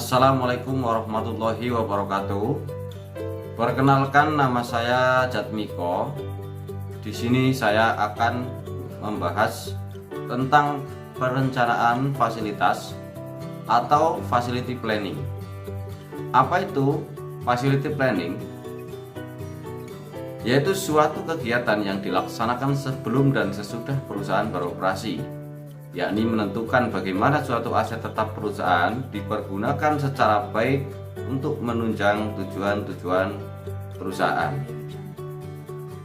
Assalamualaikum warahmatullahi wabarakatuh. Perkenalkan, nama saya Jatmiko. Di sini saya akan membahas tentang perencanaan fasilitas atau facility planning. Apa itu facility planning? Yaitu suatu kegiatan yang dilaksanakan sebelum dan sesudah perusahaan beroperasi, yakni menentukan bagaimana suatu aset tetap perusahaan dipergunakan secara baik untuk menunjang tujuan-tujuan perusahaan.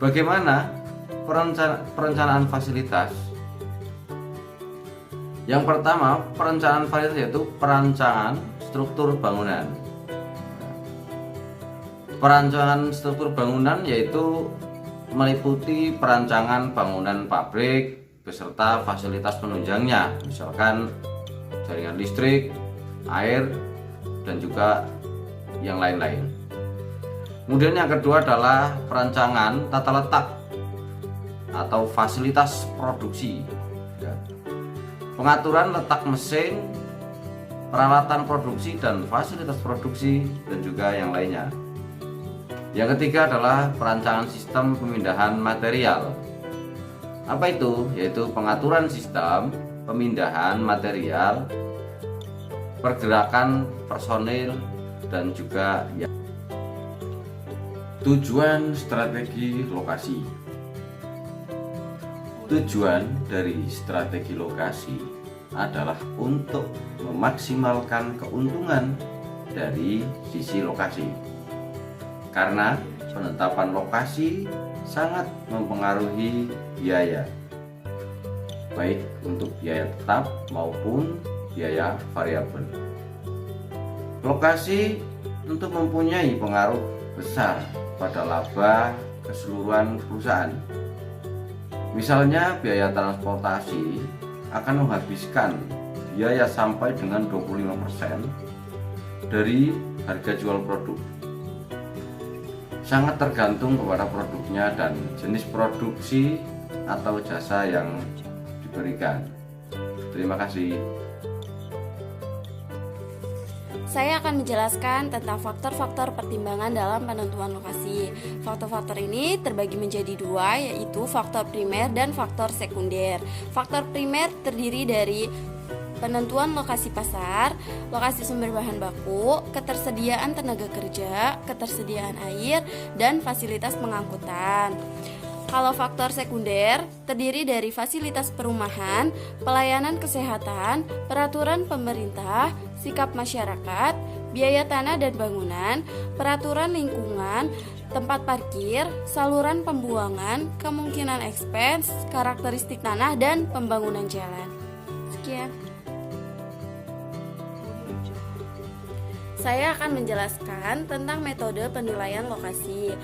Bagaimana perencanaan fasilitas? Yang pertama, perencanaan fasilitas yaitu perancangan struktur bangunan. Perancangan struktur bangunan yaitu meliputi perancangan bangunan pabrik beserta fasilitas penunjangnya, misalkan jaringan listrik, air, dan juga yang lain-lain. Kemudian yang kedua adalah perancangan tata letak atau fasilitas produksi. Pengaturan letak mesin, peralatan produksi dan fasilitas produksi, dan juga yang lainnya. Yang ketiga adalah perancangan sistem pemindahan material. Apa itu? Yaitu pengaturan sistem pemindahan material, pergerakan personil, dan juga tujuan strategi lokasi. Tujuan dari strategi lokasi adalah untuk memaksimalkan keuntungan dari sisi lokasi. Karena penetapan lokasi sangat mempengaruhi biaya, baik untuk biaya tetap maupun biaya variabel. Lokasi tentu mempunyai pengaruh besar pada laba keseluruhan perusahaan. Misalnya, biaya transportasi akan menghabiskan biaya sampai dengan 25% dari harga jual produk. Sangat tergantung kepada produknya dan jenis produksi atau jasa yang diberikan. Terima kasih. Saya akan menjelaskan tentang faktor-faktor pertimbangan dalam penentuan lokasi. Faktor-faktor ini terbagi menjadi dua, yaitu faktor primer dan faktor sekunder. Faktor primer terdiri dari penentuan lokasi pasar, lokasi sumber bahan baku, ketersediaan tenaga kerja, ketersediaan air, dan fasilitas pengangkutan. Kalau faktor sekunder terdiri dari fasilitas perumahan, pelayanan kesehatan, peraturan pemerintah, sikap masyarakat, biaya tanah dan bangunan, peraturan lingkungan, tempat parkir, saluran pembuangan, kemungkinan expense, karakteristik tanah, dan pembangunan jalan. Sekian. Saya akan menjelaskan tentang metode penilaian lokasi.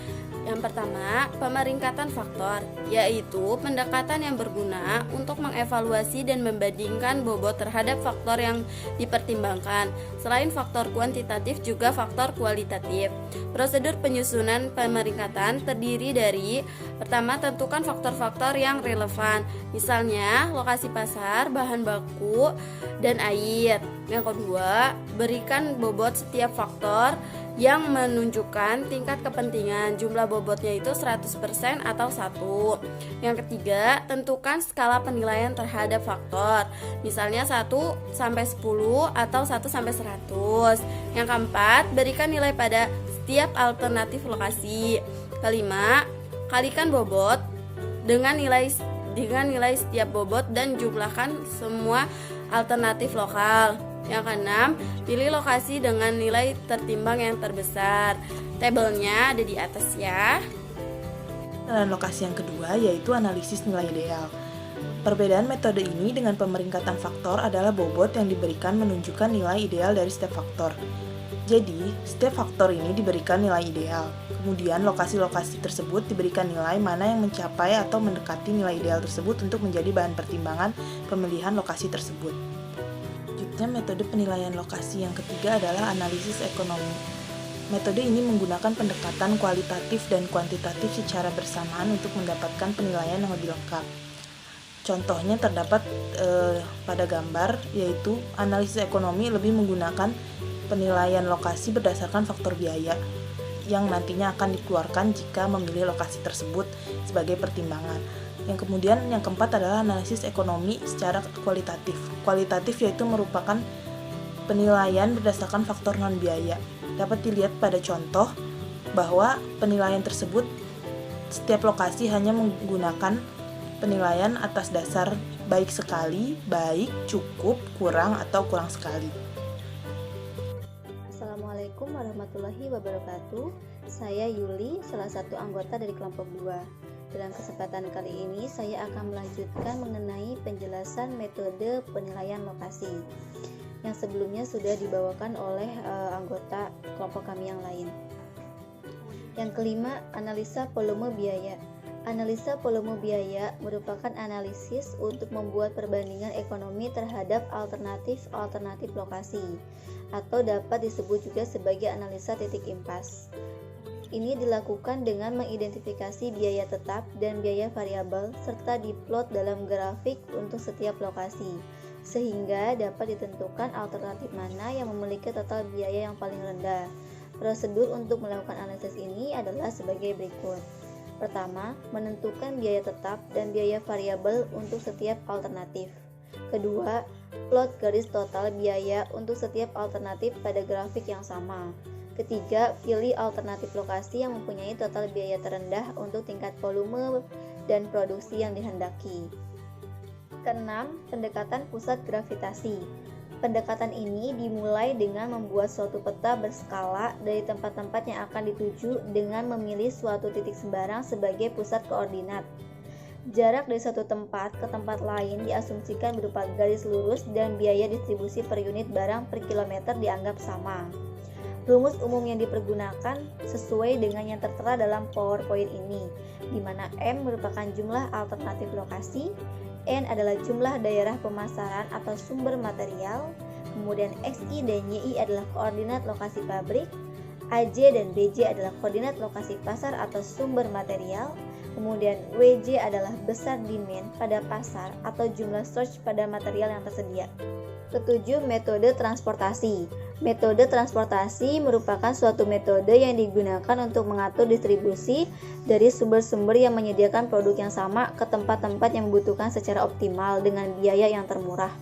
Yang pertama, pemeringkatan faktor, yaitu pendekatan yang berguna untuk mengevaluasi dan membandingkan bobot terhadap faktor yang dipertimbangkan. Selain faktor kuantitatif, juga faktor kualitatif. Prosedur penyusunan pemeringkatan terdiri dari: pertama, tentukan faktor-faktor yang relevan, misalnya lokasi pasar, bahan baku, dan air. Yang kedua, berikan bobot setiap faktor yang menunjukkan tingkat kepentingan. Jumlah bobotnya itu 100% atau 1. Yang ketiga, tentukan skala penilaian terhadap faktor, misalnya 1 sampai 10 atau 1 sampai 100. Yang keempat, berikan nilai pada setiap alternatif lokasi. Kelima, kalikan bobot dengan nilai setiap bobot dan jumlahkan semua alternatif lokal. Yang keenam, pilih lokasi dengan nilai tertimbang yang terbesar. Tabelnya ada di atas ya. Dan lokasi yang kedua yaitu analisis nilai ideal. Perbedaan metode ini dengan pemeringkatan faktor adalah bobot yang diberikan menunjukkan nilai ideal dari setiap faktor. Jadi, setiap faktor ini diberikan nilai ideal. Kemudian lokasi-lokasi tersebut diberikan nilai mana yang mencapai atau mendekati nilai ideal tersebut untuk menjadi bahan pertimbangan pemilihan lokasi tersebut. Metode penilaian lokasi yang ketiga adalah analisis ekonomi. Metode ini menggunakan pendekatan kualitatif dan kuantitatif secara bersamaan untuk mendapatkan penilaian yang lebih lengkap. Contohnya terdapat pada gambar, yaitu analisis ekonomi lebih menggunakan penilaian lokasi berdasarkan faktor biaya yang nantinya akan dikeluarkan jika memilih lokasi tersebut sebagai pertimbangan. Yang kemudian yang keempat adalah analisis ekonomi secara kualitatif. Kualitatif yaitu merupakan penilaian berdasarkan faktor non-biaya. Dapat dilihat pada contoh bahwa penilaian tersebut setiap lokasi hanya menggunakan penilaian atas dasar baik sekali, baik, cukup, kurang, atau kurang sekali. Assalamualaikum warahmatullahi wabarakatuh. Saya Yuli, salah satu anggota dari kelompok 2. Dalam kesempatan kali ini saya akan melanjutkan mengenai penjelasan metode penilaian lokasi yang sebelumnya sudah dibawakan oleh anggota kelompok kami yang lain. Yang kelima, analisa volume biaya. Analisa volume biaya merupakan analisis untuk membuat perbandingan ekonomi terhadap alternatif lokasi, atau dapat disebut juga sebagai analisa titik impas. Ini dilakukan dengan mengidentifikasi biaya tetap dan biaya variabel serta diplot dalam grafik untuk setiap lokasi, sehingga dapat ditentukan alternatif mana yang memiliki total biaya yang paling rendah. Prosedur untuk melakukan analisis ini adalah sebagai berikut. Pertama, menentukan biaya tetap dan biaya variabel untuk setiap alternatif. Kedua, plot garis total biaya untuk setiap alternatif pada grafik yang sama. Ketiga, pilih alternatif lokasi yang mempunyai total biaya terendah untuk tingkat volume dan produksi yang dihendaki. Keenam, pendekatan pusat gravitasi. Pendekatan ini dimulai dengan membuat suatu peta berskala dari tempat-tempat yang akan dituju dengan memilih suatu titik sembarang sebagai pusat koordinat. Jarak dari satu tempat ke tempat lain diasumsikan berupa garis lurus dan biaya distribusi per unit barang per kilometer dianggap sama. Rumus umum yang dipergunakan sesuai dengan yang tertera dalam PowerPoint ini, di mana M merupakan jumlah alternatif lokasi, N adalah jumlah daerah pemasaran atau sumber material, kemudian XI dan YI adalah koordinat lokasi pabrik, AJ dan BJ adalah koordinat lokasi pasar atau sumber material, kemudian WJ adalah besar demand pada pasar atau jumlah source pada material yang tersedia. Ketujuh, metode transportasi. Metode transportasi merupakan suatu metode yang digunakan untuk mengatur distribusi dari sumber-sumber yang menyediakan produk yang sama ke tempat-tempat yang membutuhkan secara optimal dengan biaya yang termurah.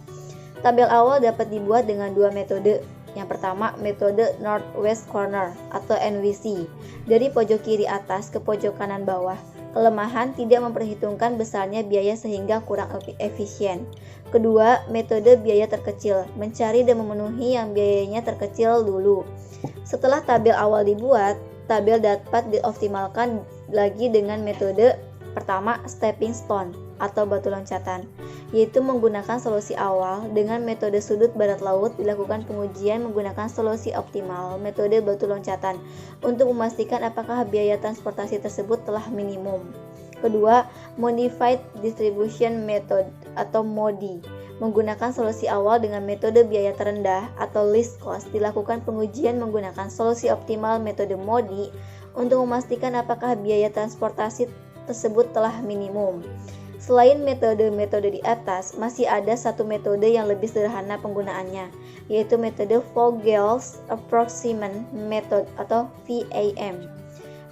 Tabel awal dapat dibuat dengan dua metode. Yang pertama, metode Northwest Corner atau NWC, dari pojok kiri atas ke pojok kanan bawah. Kelemahan tidak memperhitungkan besarnya biaya sehingga kurang efisien. Kedua, metode biaya terkecil, mencari dan memenuhi yang biayanya terkecil dulu. Setelah tabel awal dibuat, tabel dapat dioptimalkan lagi dengan metode pertama, stepping stone atau batu loncatan, yaitu menggunakan solusi awal. Dengan metode sudut barat laut dilakukan pengujian menggunakan solusi optimal, metode batu loncatan, untuk memastikan apakah biaya transportasi tersebut telah minimum. Kedua, modified distribution method atau MODI, menggunakan solusi awal dengan metode biaya terendah atau least cost, dilakukan pengujian menggunakan solusi optimal metode MODI untuk memastikan apakah biaya transportasi tersebut telah minimum. Selain metode-metode di atas, masih ada satu metode yang lebih sederhana penggunaannya, yaitu metode Vogel's Approximation Method atau VAM.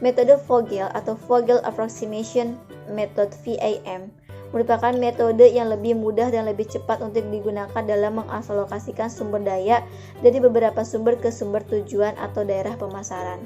Metode Vogel atau Vogel Approximation Method VAM merupakan metode yang lebih mudah dan lebih cepat untuk digunakan dalam mengalokasikan sumber daya dari beberapa sumber ke sumber tujuan atau daerah pemasaran.